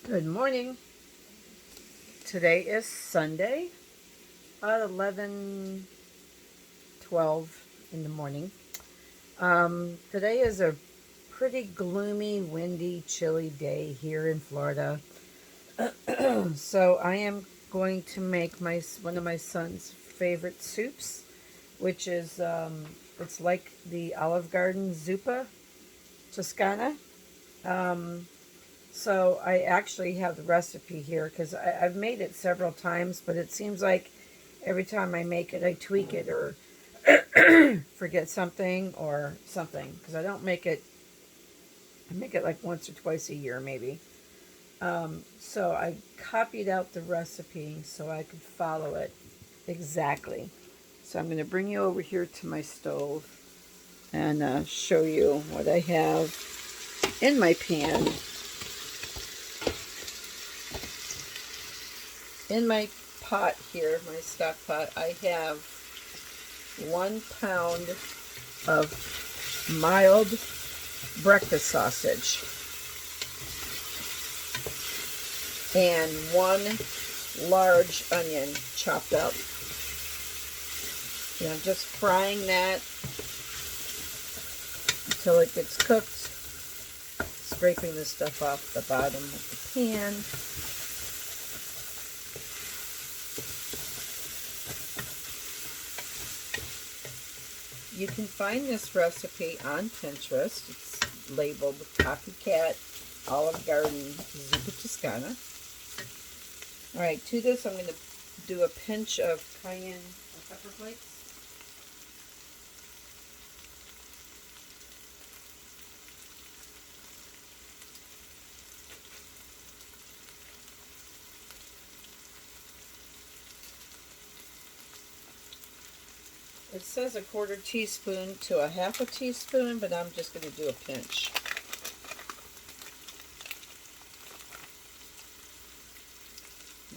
Good morning. Today is Sunday at 11:12 in the morning. Today is a pretty gloomy, windy, chilly day here in Florida. So I am going to make one of my son's favorite soups, which is it's like the Olive Garden Zuppa Toscana. Um, So I actually have the recipe here because I've made it several times, but it seems like every time I make it, I tweak it or forget something or something because I don't make it. I make it like once or twice a year, maybe. So I copied out the recipe so I could follow it exactly. So I'm going to bring you over here to my stove and show you what I have in my pan. In my pot here, my stock pot, I have 1 pound of mild breakfast sausage and one large onion chopped up. And I'm just frying that until it gets cooked, scraping the stuff off the bottom of the pan. You can find this recipe on Pinterest. It's labeled Copycat Olive Garden Zuppa Toscana. Alright, to this I'm going to do a pinch of cayenne pepper flakes. It says a 1/4 teaspoon to a 1/2 teaspoon, but I'm just going to do a pinch.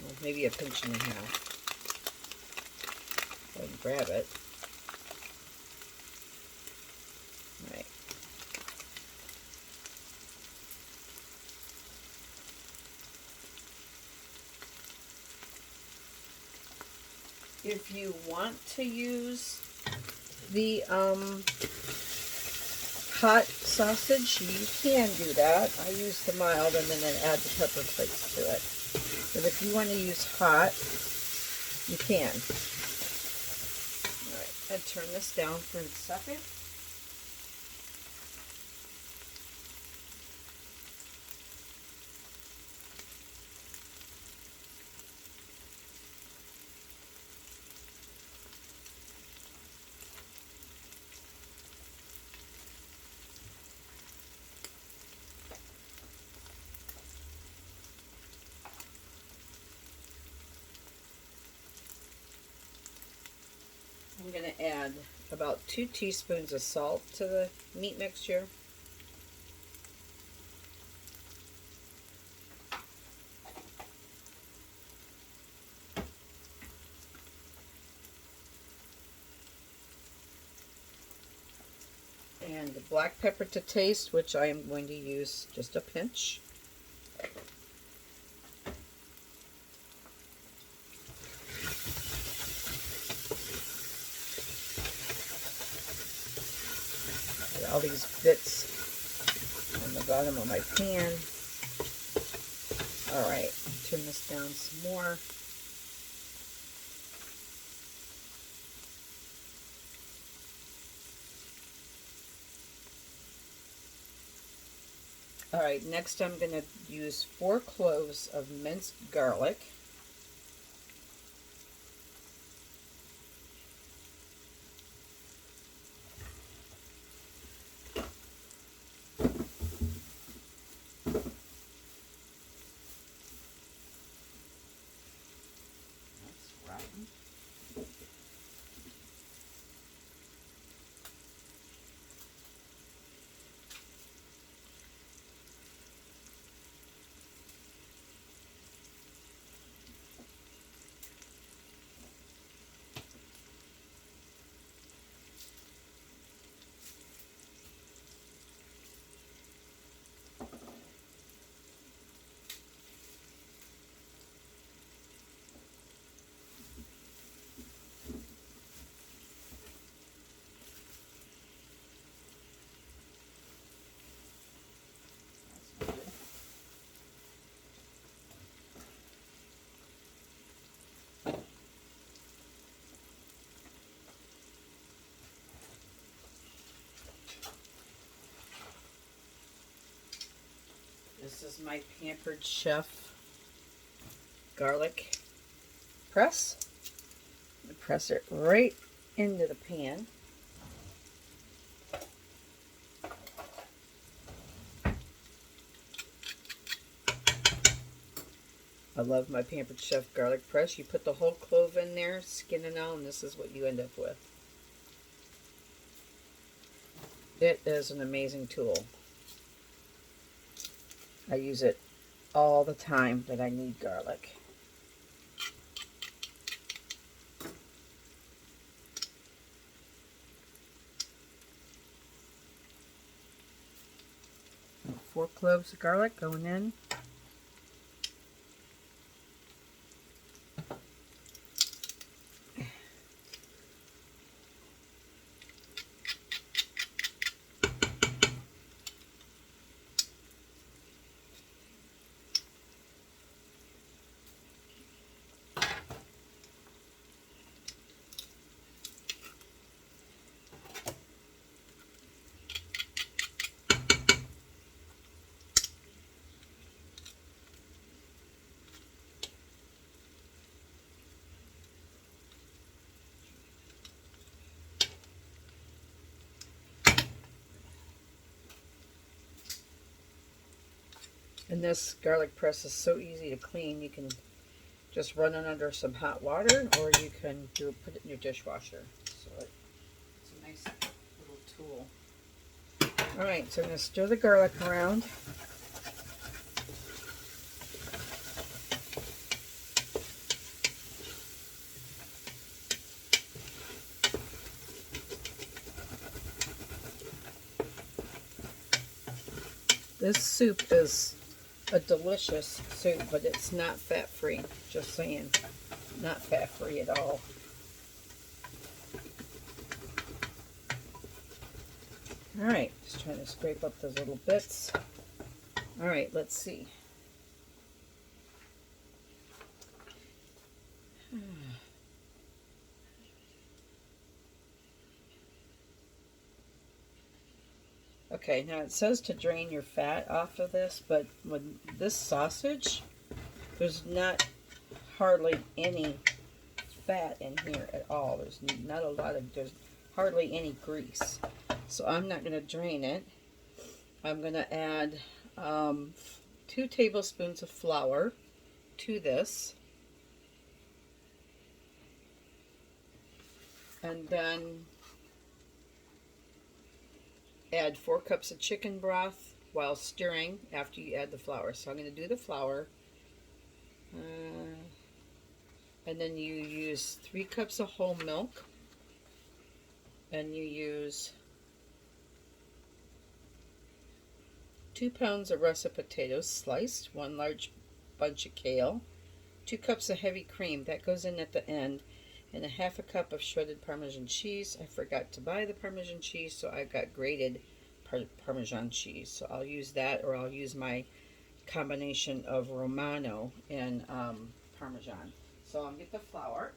Well, maybe a pinch and a half. Go ahead and grab it. All right. If you want to use the hot sausage, you can do that. I use the mild and then I add the pepper flakes to it. But if you want to use hot, you can. All right, I'll turn this down for a second. I'm going to add about 2 teaspoons of salt to the meat mixture. And the black pepper to taste, which I am going to use just a pinch. Got all these bits on the bottom of my pan. All right, turn this down some more. All right, next I'm going to use 4 cloves of minced garlic. That's rotten. This is my Pampered Chef garlic press. I press it right into the pan. I love my Pampered Chef garlic press. You put the whole clove in there, skin and all, and this is what you end up with. It is an amazing tool. I use it all the time that I need garlic. And 4 cloves of garlic going in. And this garlic press is so easy to clean. You can just run it under some hot water, or you can put it in your dishwasher. So it's a nice little tool. All right, so I'm going to stir the garlic around. This soup is a delicious soup, but it's not fat-free. Just saying, not fat-free at all. All right, just trying to scrape up those little bits. All right, let's see. Okay, now it says to drain your fat off of this, but with this sausage, there's not hardly any fat in here at all. There's not a lot of, there's hardly any grease. So I'm not going to drain it. I'm going to add 2 tablespoons of flour to this. And then add 4 cups of chicken broth while stirring after you add the flour. So I'm going to do the flour. And then you use 3 cups of whole milk. And you use 2 pounds of russet potatoes sliced, 1 large bunch of kale, 2 cups of heavy cream, that goes in at the end, and a 1/2 cup of shredded Parmesan cheese. I forgot to buy the Parmesan cheese, so I got grated Parmesan cheese. So I'll use that, or I'll use my combination of Romano and Parmesan. So I'll get the flour.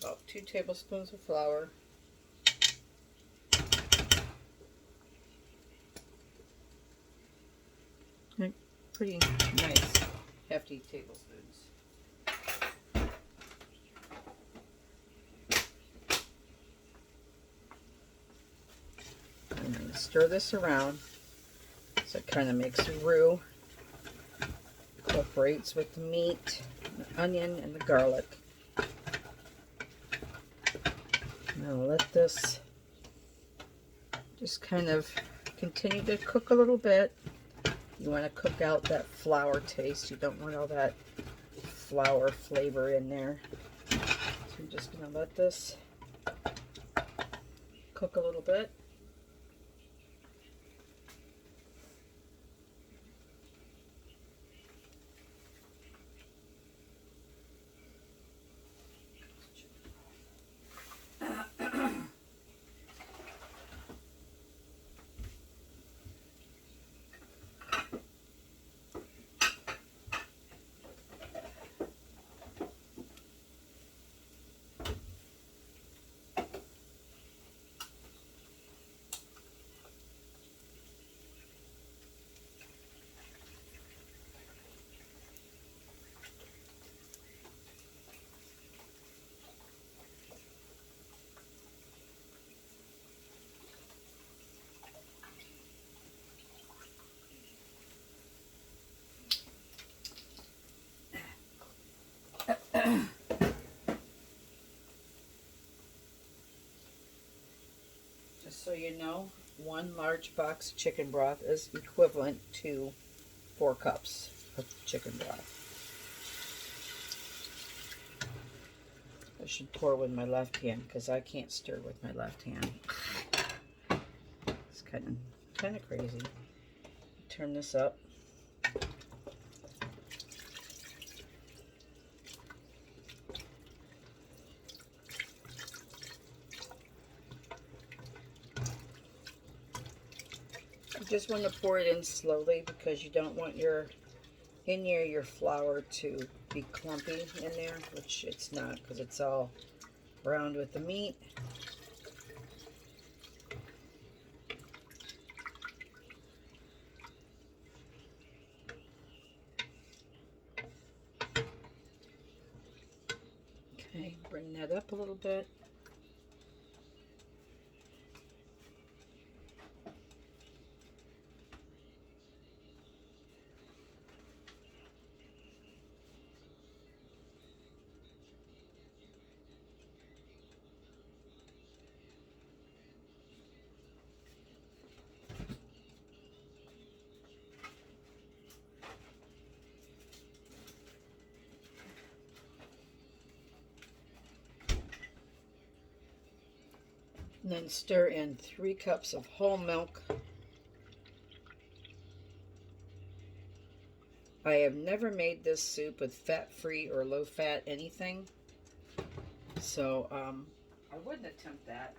About 2 tablespoons of flour. Pretty nice, hefty tablespoons. I'm going to stir this around so it kind of makes a roux. Incorporates with the meat, the onion, and the garlic. Now let this just kind of continue to cook a little bit. You want to cook out that flour taste. You don't want all that flour flavor in there. So I'm just going to let this cook a little bit. Just so you know, one large box of chicken broth is equivalent to 4 cups of chicken broth. I should pour with my left hand because I can't stir with my left hand. It's kind of crazy. Turn this up. You just want to pour it in slowly because you don't want your flour to be clumpy in there, which it's not because it's all browned with the meat. Okay, bring that up a little bit. And then stir in 3 cups of whole milk. I have never made this soup with fat-free or low-fat anything, so I wouldn't attempt that.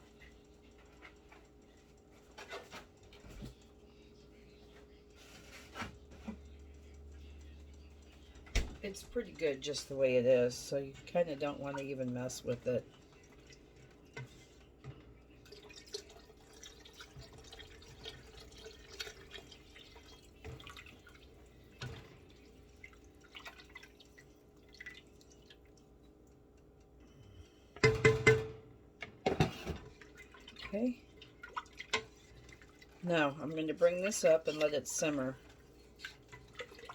It's pretty good just the way it is, so you kind of don't want to even mess with it. Okay. Now I'm going to bring this up and let it simmer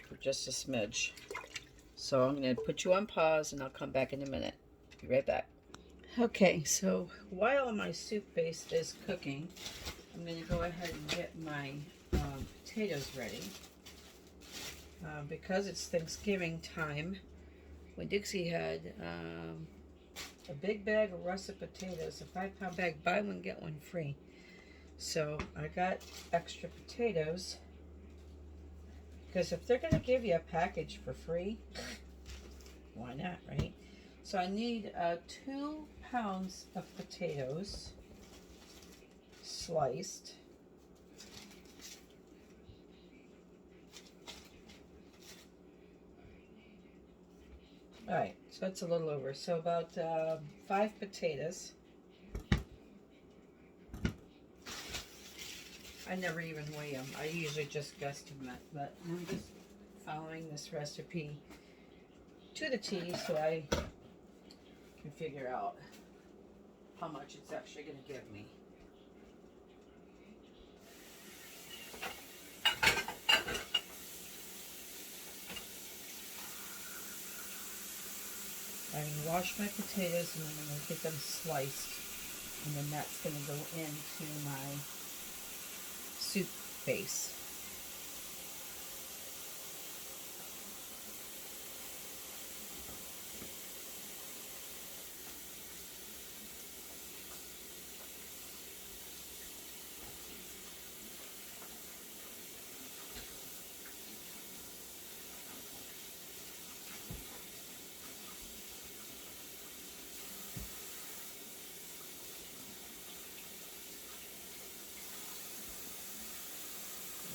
for just a smidge. So I'm going to put you on pause and I'll come back in a minute. Be right back. Okay, so while my soup base is cooking, I'm going to go ahead and get my potatoes ready. Because it's Thanksgiving time, when Dixie had a big bag of russet potatoes, a 5-pound bag, buy one, get one free. So I got extra potatoes, because if they're going to give you a package for free, why not, right? So I need 2 pounds of potatoes sliced. All right, so that's a little over. So about 5 potatoes. I never even weigh them. I usually just guesstimate, but I'm just following this recipe to the T so I can figure out how much it's actually going to give me. I'm going to wash my potatoes and then I'm going to get them sliced, and then that's going to go into my soup base.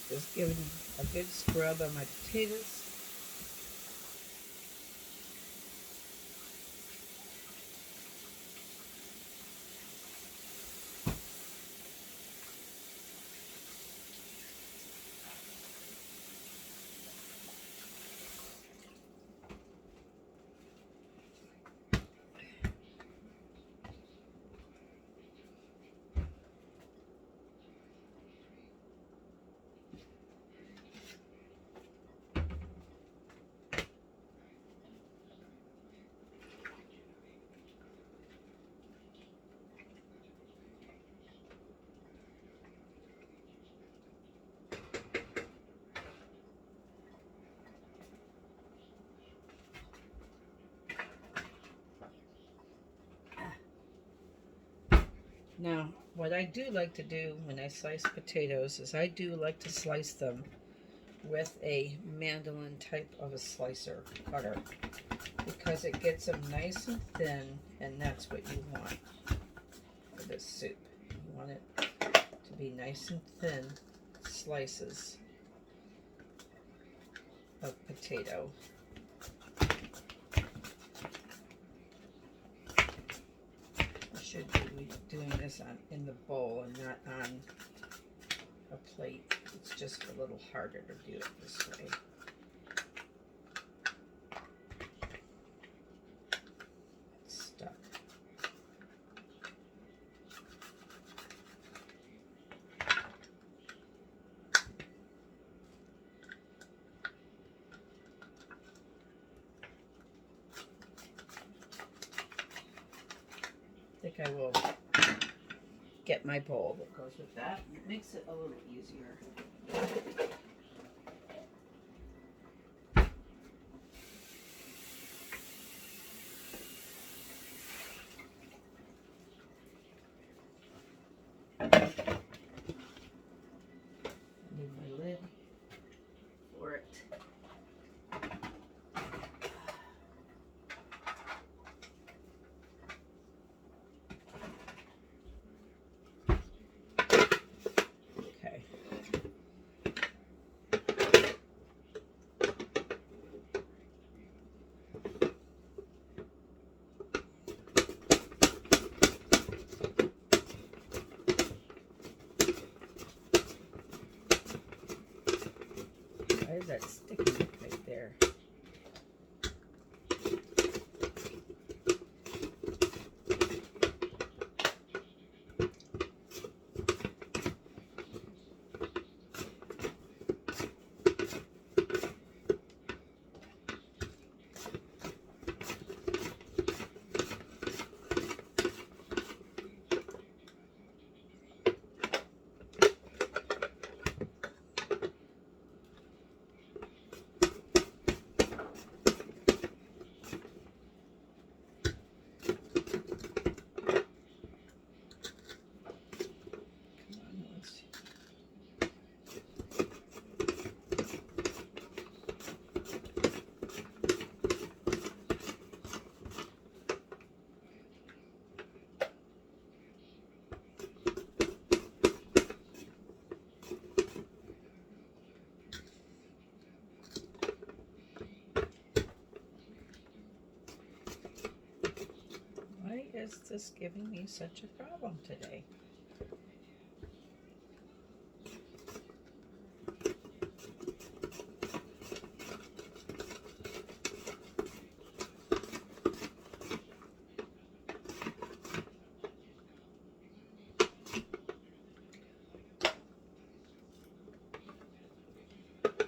Just giving a good scrub on my potatoes. Now, what I do like to do when I slice potatoes is I do like to slice them with a mandolin type of a slicer cutter, because it gets them nice and thin, and that's what you want for this soup. You want it to be nice and thin slices of potato. I should be doing this in the bowl and not on a plate. It's just a little harder to do it this way. It's stuck. I think I will get my bowl that goes with that. It makes it a little easier. Need my lid for it. Okay. Why is that sticking right there? Why is this giving me such a problem today?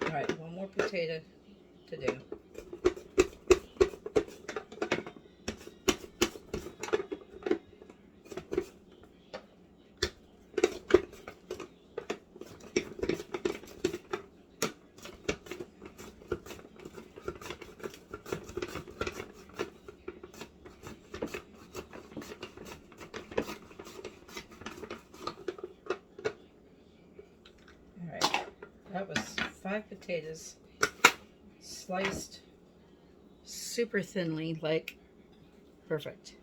All right, one more potato to do. All right, that was 5 potatoes sliced super thinly, like perfect.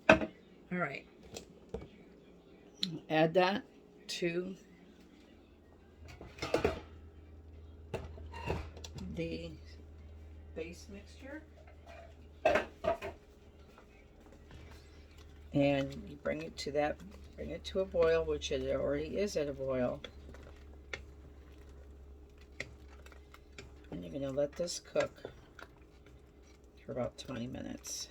All right, add that to the base mixture, and you bring it to a boil, which it already is at a boil. And you're going to let this cook for about 20 minutes.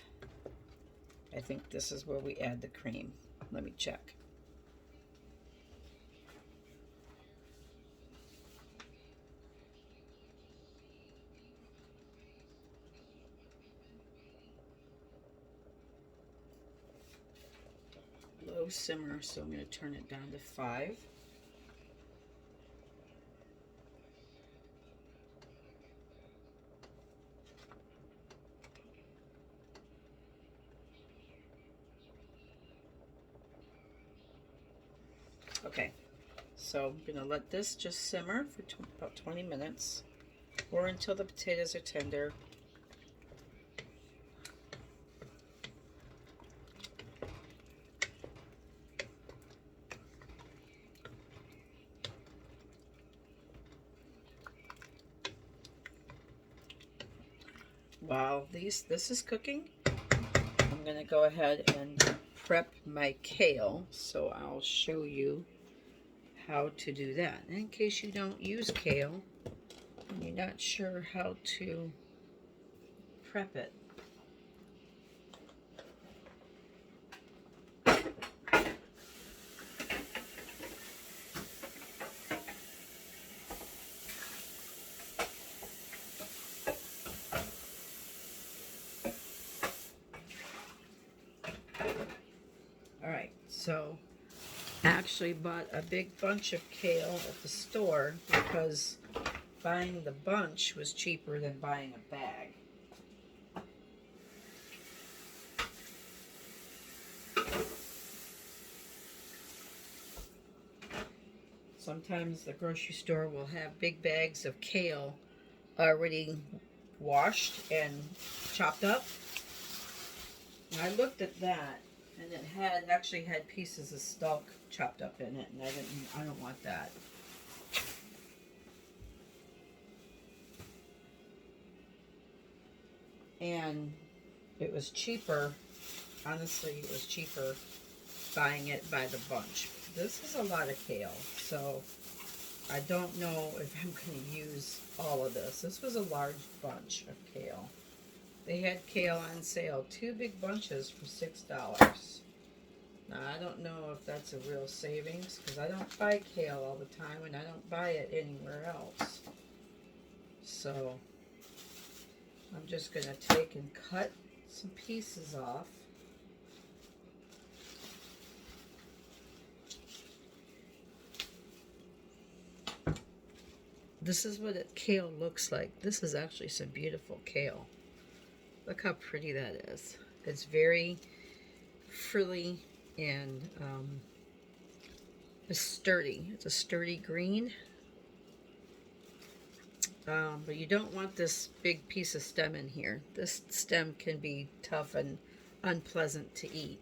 I think this is where we add the cream. Let me check. low simmer, so I'm going to turn it down to 5. Okay, so I'm going to let this just simmer for about 20 minutes or until the potatoes are tender. While this is cooking, I'm going to go ahead and prep my kale, so I'll show you how to do that. In case you don't use kale and you're not sure how to prep it. Alright, so I actually bought a big bunch of kale at the store because buying the bunch was cheaper than buying a bag. Sometimes the grocery store will have big bags of kale already washed and chopped up. And I looked at that, and it actually had pieces of stalk chopped up in it, and I don't want that. And it was cheaper, honestly, it was cheaper buying it by the bunch. This is a lot of kale, so I don't know if I'm going to use all of this. This was a large bunch of kale. They had kale on sale, 2 big bunches for $6. Now, I don't know if that's a real savings, because I don't buy kale all the time, and I don't buy it anywhere else. So, I'm just going to take and cut some pieces off. This is what kale looks like. This is actually some beautiful kale. Look how pretty that is. It's very frilly and it's sturdy. It's a sturdy green. But you don't want this big piece of stem in here. This stem can be tough and unpleasant to eat.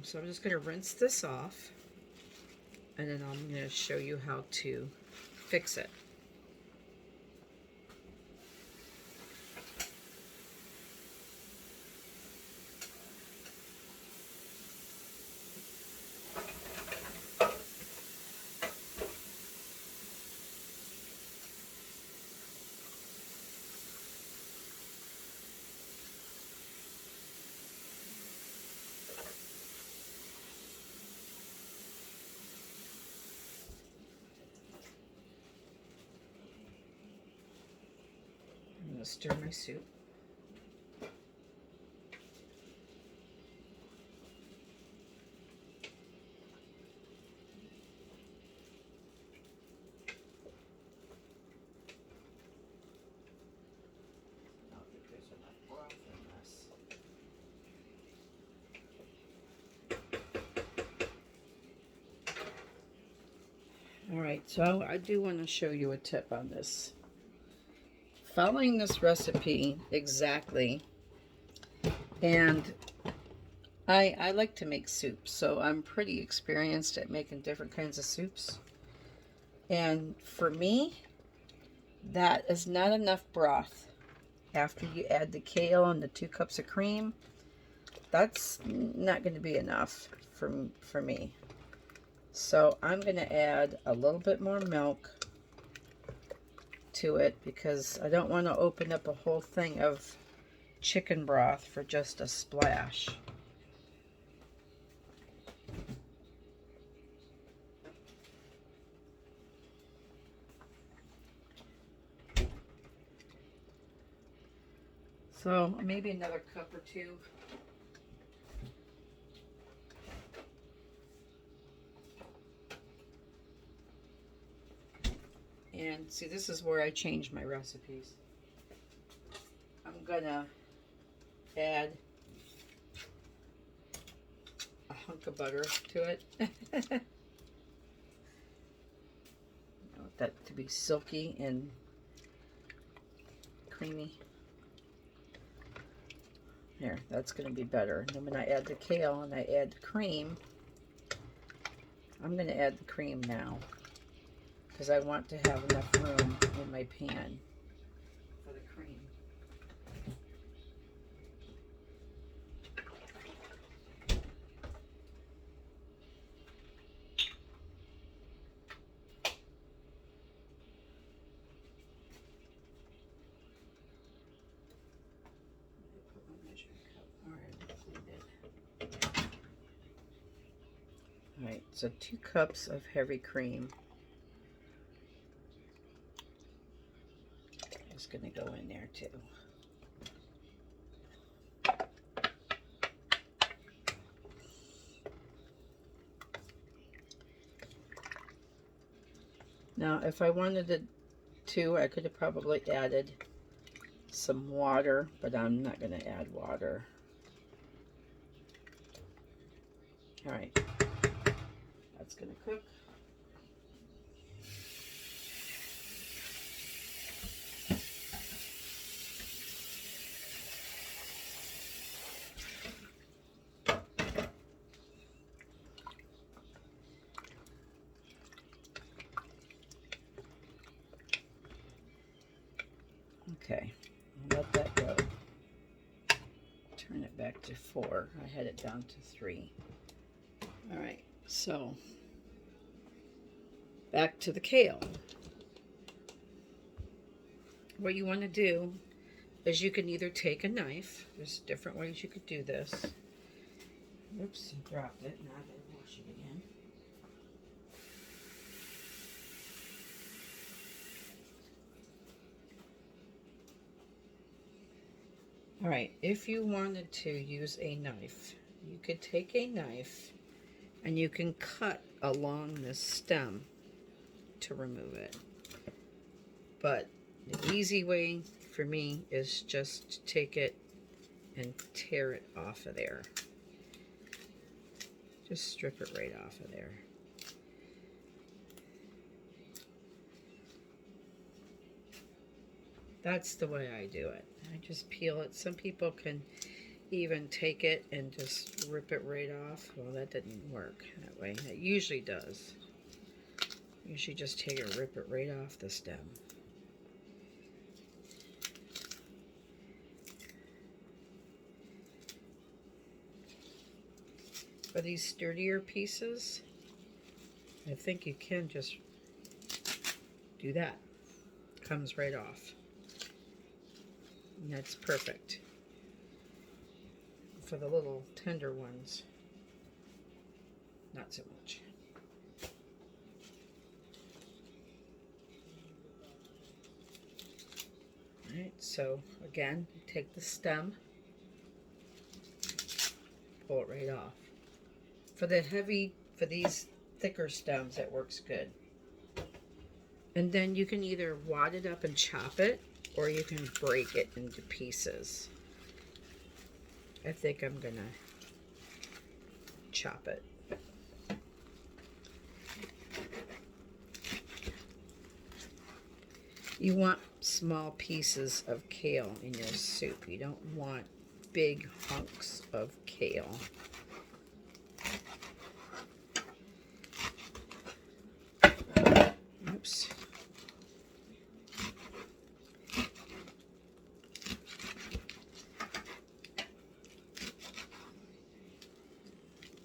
So I'm just going to rinse this off, and then I'm going to show you how to fix it. I'm going to stir my soup. I don't think there's enough broth in this. Alright, so I do want to show you a tip on this. Following this recipe exactly, and I like to make soup, so I'm pretty experienced at making different kinds of soups. And for me, that is not enough broth. After you add the kale and the 2 cups of cream, that's not going to be enough for me. So I'm going to add a little bit more milk to it because I don't want to open up a whole thing of chicken broth for just a splash. So maybe another cup or 2. And see, this is where I change my recipes. I'm gonna add a hunk of butter to it. I want that to be silky and creamy. There, that's going to be better. And then when I add the kale and I add the cream, I'm going to add the cream now because I want to have enough room in my pan for the cream. Alright, so 2 cups of heavy cream. Is going to go in there too. Now, if I wanted to, I could have probably added some water, but I'm not going to add water. Alright, that's going to cook. Okay, I'll let that go. Turn it back to 4. I had it down to 3. Alright, so back to the kale. What you want to do is you can either take a knife. There's different ways you could do this. Oops, I dropped it. Now I gotta wash it again. Alright, if you wanted to use a knife, you could take a knife and you can cut along the stem to remove it. But the easy way for me is just to take it and tear it off of there. Just strip it right off of there. That's the way I do it. I just peel it. Some people can even take it and just rip it right off. Well, that didn't work that way. It usually does. You should just take it, rip it right off the stem. For these sturdier pieces, I think you can just do that. Comes right off. And that's perfect. For the little tender ones, not so much. Alright, so again, take the stem, pull it right off. For these thicker stems, that works good. And then you can either wad it up and chop it, or you can break it into pieces. I think I'm gonna chop it. You want small pieces of kale in your soup. You don't want big hunks of kale. Oops.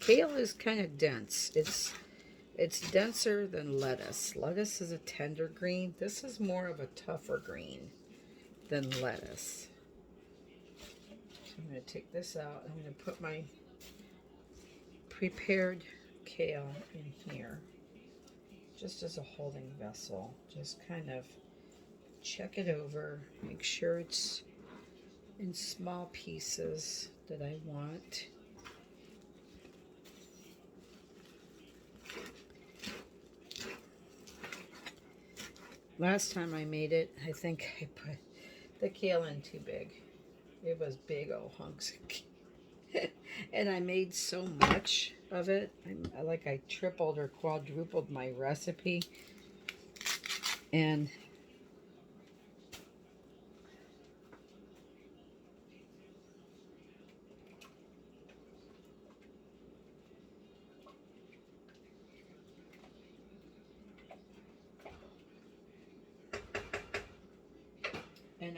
Kale is kind of dense. It's denser than lettuce. Lettuce is a tender green. This is more of a tougher green than lettuce. So I'm going to take this out. I'm going to put my prepared kale in here, just as a holding vessel. Just kind of check it over, make sure it's in small pieces that I want. Last time I made it, I think I put the kale in too big. It was big old hunks. And I made so much of it. I tripled or quadrupled my recipe. And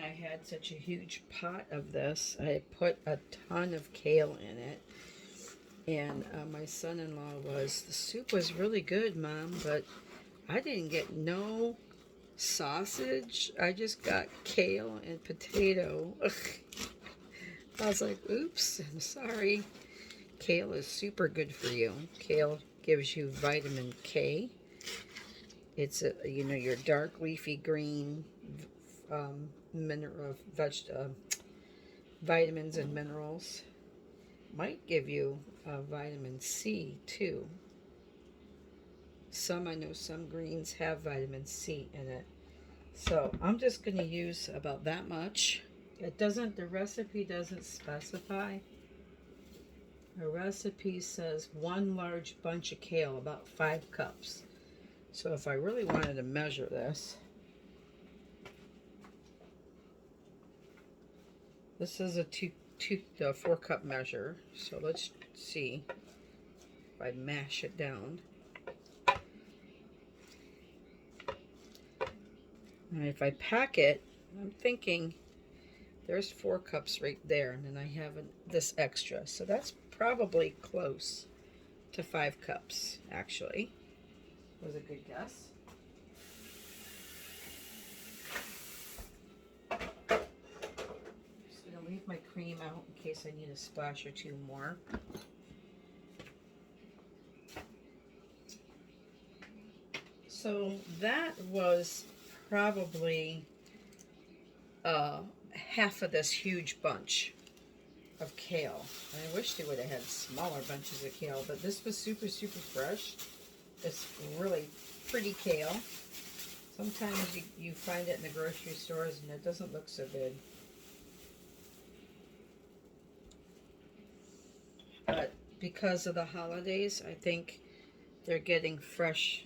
I had such a huge pot of this. I put a ton of kale in it. And my son-in-law was, the soup was really good, Mom, but I didn't get no sausage. I just got kale and potato. I was like, oops, I'm sorry. Kale is super good for you. Kale gives you vitamin K. It's your dark leafy green mineral vitamins and minerals. Might give you vitamin C too. I know some greens have vitamin C in it. So I'm just going to use about that much. The recipe doesn't specify. The recipe says 1 large bunch of kale, about 5 cups. So if I really wanted to measure this, this is a 4 cup measure. So let's see if I mash it down. And if I pack it, I'm thinking there's 4 cups right there, and then I have this extra. So that's probably close to 5 cups, actually. Was a good guess. Just gonna leave my cream out in case I need a splash or 2 more. So that was probably half of this huge bunch of kale. I wish they would have had smaller bunches of kale, but this was super, super fresh. It's really pretty kale. Sometimes you find it in the grocery stores and it doesn't look so good. But because of the holidays, I think they're getting fresh.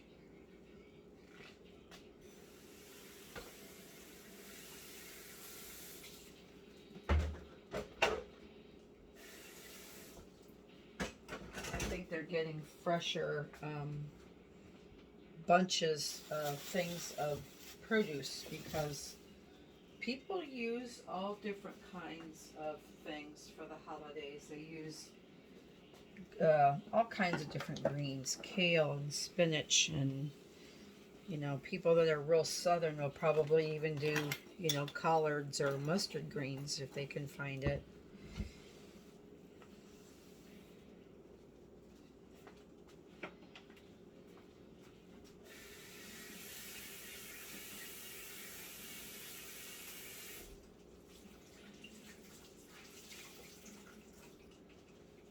They're getting fresher bunches of things of produce because people use all different kinds of things for the holidays. They use all kinds of different greens, kale and spinach, and people that are real southern will probably even do collards or mustard greens if they can find it.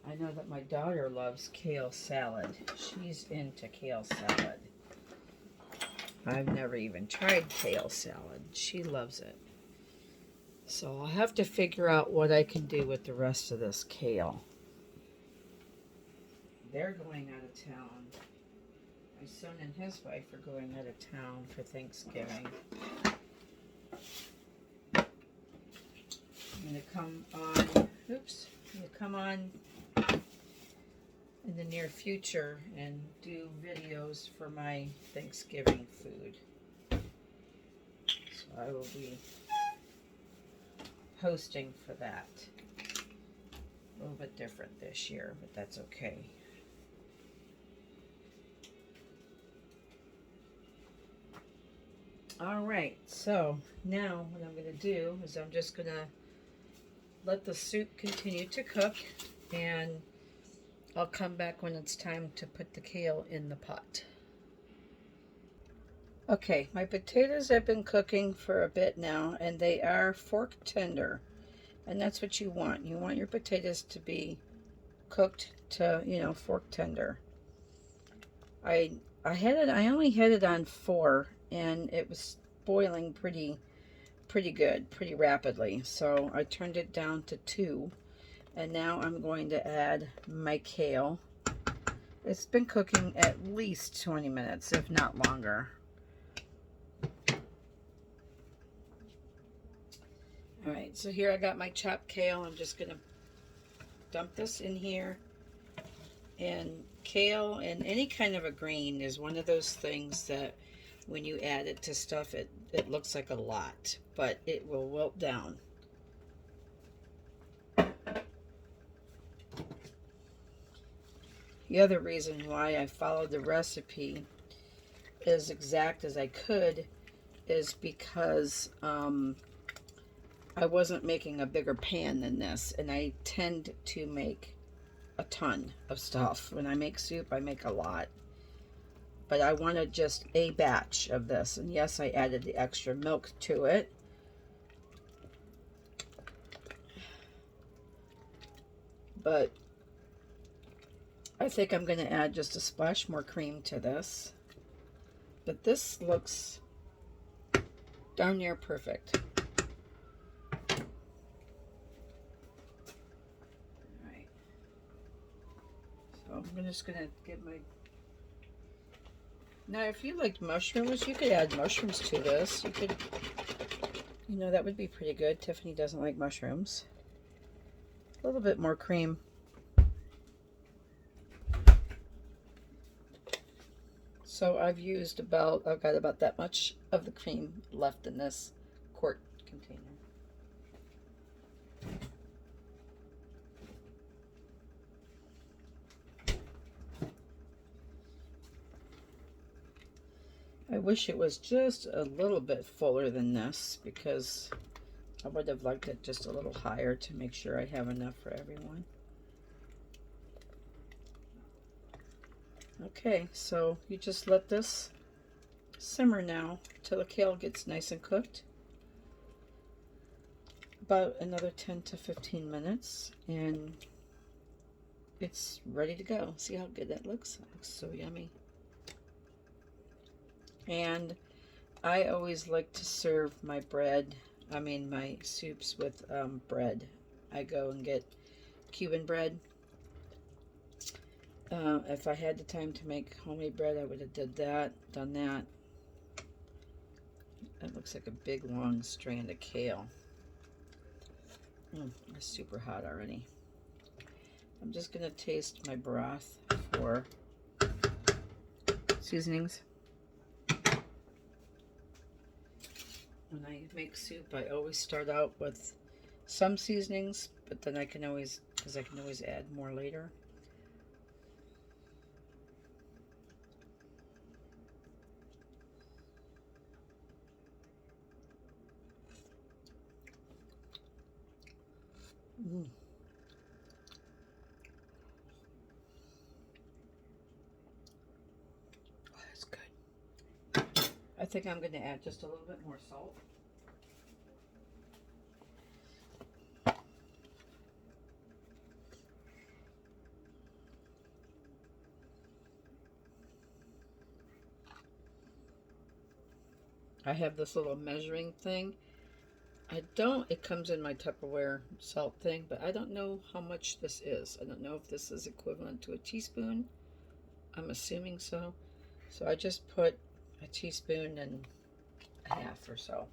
I know that my daughter loves kale salad. She's into kale salad. I've never even tried kale salad. She loves it. So I'll have to figure out what I can do with the rest of this kale. They're going out of town. My son and his wife are going out of town for Thanksgiving. I'm going to come on in the near future and do videos for my Thanksgiving food. So I will be hosting for that. A little bit different this year, but that's okay. All right, so now what I'm going to do is I'm just going to let the soup continue to cook, and I'll come back when it's time to put the kale in the pot. Okay, my potatoes have been cooking for a bit now, and they are fork tender, and that's what you want. You want your potatoes to be cooked to, fork tender. I only had it on 4, and it was boiling pretty good, pretty rapidly. So I turned it down to 2, and now I'm going to add my kale. It's been cooking at least 20 minutes, if not longer. All right, so here I got my chopped kale. I'm just gonna dump this in here. And kale and any kind of a green is one of those things that when you add it to stuff, it looks like a lot, but it will wilt down. The other reason why I followed the recipe as exact as I could is because I wasn't making a bigger pan than this, and I tend to make a ton of stuff. When I make soup, I make a lot. But I wanted just a batch of this, and yes, I added the extra milk to it. But I think I'm going to add just a splash more cream to this. But this looks darn near perfect. Alright. So I'm just going to get my... Now, if you liked mushrooms, you could add mushrooms to this. You could, you know, that would be pretty good. Tiffany doesn't like mushrooms. A little bit more cream. So I've got about that much of the cream left in this quart container. I wish it was just a little bit fuller than this, because I would have liked it just a little higher to make sure I have enough for everyone. Okay, so you just let this simmer now till the kale gets nice and cooked. About another 10 to 15 minutes, and it's ready to go. See how good that looks? It looks so yummy. And I always like to serve my my soups with bread. I go and get Cuban bread. If I had the time to make homemade bread, I would have done that. That looks like a big long strand of kale. It's super hot already. I'm just gonna taste my broth for seasonings. When I make soup, I always start out with some seasonings, but then I can always add more later. Oh, that's good. I think I'm going to add just a little bit more salt. I have this little measuring thing. It comes in my Tupperware salt thing, but I don't know how much this is. I don't know if this is equivalent to a teaspoon. I'm assuming so. So I just put a teaspoon and a half or so.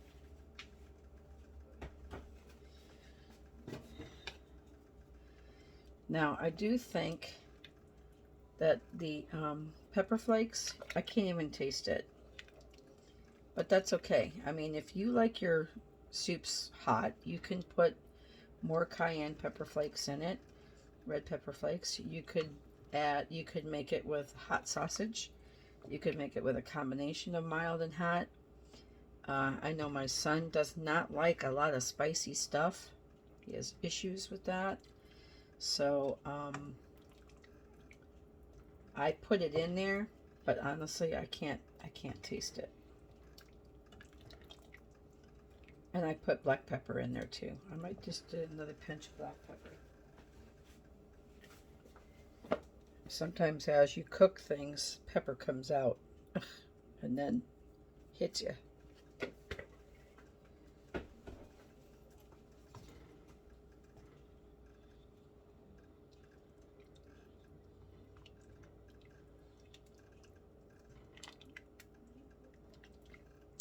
Now, I do think that the pepper flakes, I can't even taste it. But that's okay. I mean, if you like your soups hot, you can put more cayenne pepper flakes in it, red pepper flakes. You could make it with hot sausage. You could make it with a combination of mild and hot. I know my son does not like a lot of spicy stuff. He has issues with that. So I put it in there, but honestly, I can't taste it. And I put black pepper in there too. I might just do another pinch of black pepper. Sometimes as you cook things, pepper comes out and then hits you.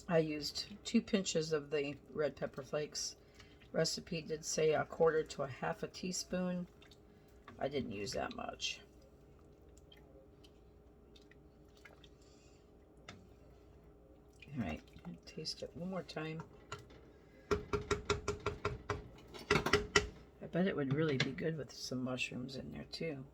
I used 2 pinches of the red pepper flakes. Recipe did say 1/4 to 1/2 teaspoon. I didn't use that much. All right, taste it one more time. I bet it would really be good with some mushrooms in there too.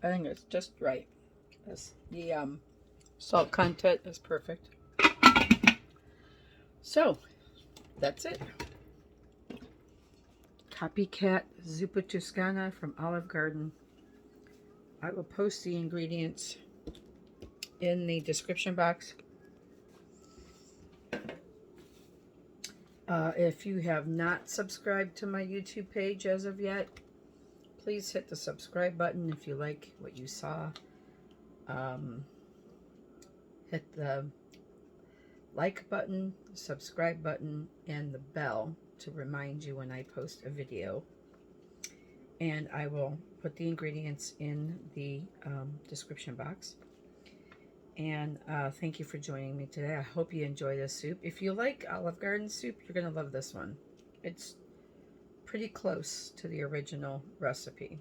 I think it's just right. The salt content is perfect. So that's it. Copycat Zuppa Toscana from Olive Garden. I will post the ingredients in the description box. If you have not subscribed to my YouTube page as of yet, please hit the subscribe button if you like what you saw. Hit the like button, subscribe button, and the bell to remind you when I post a video. And I will put the ingredients in the description box. And thank you for joining me today. I hope you enjoy this soup. If you like Olive Garden soup, you're going to love this one. It's pretty close to the original recipe.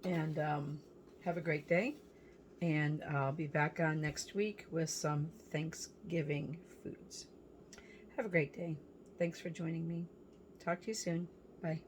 And have a great day. And I'll be back on next week with some Thanksgiving foods. Have a great day. Thanks for joining me. Talk to you soon. Bye.